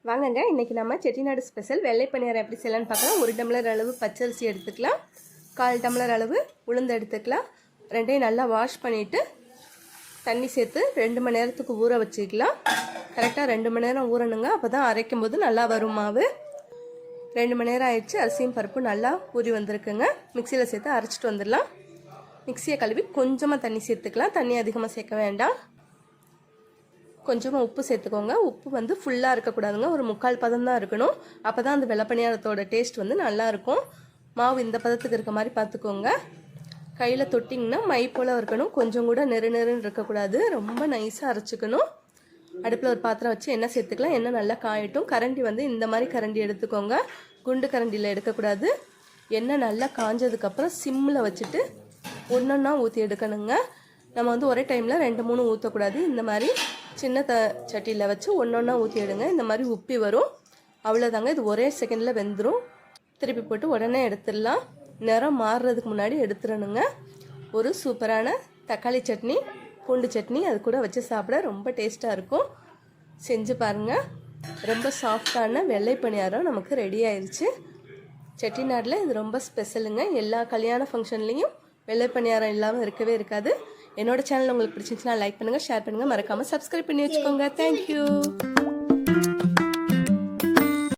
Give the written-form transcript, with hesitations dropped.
வாங்கங்க, இன்றைக்கி நம்ம செட்டிநாடு ஸ்பெஷல் வெள்ளை பணியாரம் எப்படி செய்யலான்னு பார்க்கலாம். 1 டம்ளர் அளவு பச்சரிசி எடுத்துக்கலாம், 1/4 டம்ளர் அளவு உளுந்து எடுத்துக்கலாம். ரெண்டையும் நல்லா வாஷ் பண்ணிவிட்டு தண்ணி சேர்த்து 2 மணி நேரத்துக்கு ஊற வச்சுக்கலாம். கரெக்டாக 2 மணி நேரம் ஊறணுங்க, அப்போ தான் அரைக்கும் போது நல்லா வரும் மாவு. 2 மணி நேரம் ஆயிடுச்சு. அரிசியும் பருப்பு நல்லா ஊறி வந்திருக்குங்க. மிக்சியில் சேர்த்து அரைச்சிட்டு வந்துடலாம். மிக்சியை கழுவி கொஞ்சமாக தண்ணி சேர்த்துக்கலாம், தண்ணி அதிகமாக சேர்க்க வேண்டாம். கொஞ்சமாக உப்பு சேர்த்துக்கோங்க. உப்பு வந்து ஃபுல்லாக இருக்கக்கூடாதுங்க, ஒரு 3/4 பதம் தான் இருக்கணும். அப்போ தான் அந்த வெள்ளைப்பணியாரத்தோட டேஸ்ட் வந்து நல்லாயிருக்கும். மாவு இந்த பதத்துக்கு இருக்க மாதிரி பார்த்துக்கோங்க. கையில் தொட்டிங்கன்னா மை போல் இருக்கணும், கொஞ்சம் கூட நெருன்னு இருக்கக்கூடாது. ரொம்ப நைஸாக அரைச்சிக்கணும். அடுப்பில் ஒரு பாத்திரம் வச்சு எண்ணெய் சேர்த்துக்கலாம். எண்ணெய் நல்லா காயட்டும். கரண்டி வந்து இந்த மாதிரி கரண்டி எடுத்துக்கோங்க, குண்டு கரண்டியில் எடுக்கக்கூடாது. எண்ணெய் நல்லா காஞ்சதுக்கப்புறம் சிம்மில் வச்சுட்டு ஒன்றொன்னா ஊற்றி எடுக்கணுங்க. நம்ம வந்து ஒரே டைமில் 2-3 ஊற்றக்கூடாது. இந்த மாதிரி சின்ன சட்டியில் வச்சு ஒன்றொன்னா ஊற்றி எடுங்க. இந்த மாதிரி உப்பி வரும். அவ்வளோதாங்க, இது ஒரே செகண்டில் வெந்துடும். திருப்பி போட்டு உடனே எடுத்துடலாம். நிறம் மாறுறதுக்கு முன்னாடி எடுத்துடணுங்க. ஒரு சூப்பரான தக்காளி சட்னி, பூண்டு சட்னி அது கூட வச்சு சாப்பிட ரொம்ப டேஸ்ட்டாக இருக்கும். செஞ்சு பாருங்கள். ரொம்ப சாஃப்டான வெள்ளை பணியாரம் நமக்கு ரெடி ஆயிடுச்சு. செட்டிநாட்டில் இது ரொம்ப ஸ்பெஷலுங்க. எல்லா கல்யாண ஃபங்க்ஷன்லேயும் வெள்ளை பணியாரம் இல்லாமல் இருக்கவே இருக்காது. என்னோட சேனல் உங்களுக்கு பிடிச்சிருந்துச்சுன்னா லைக் பண்ணுங்கள், ஷேர் பண்ணுங்கள், மறக்காமல் சப்ஸ்கிரைப் பண்ணி வச்சுக்கோங்க. தேங்க்யூ.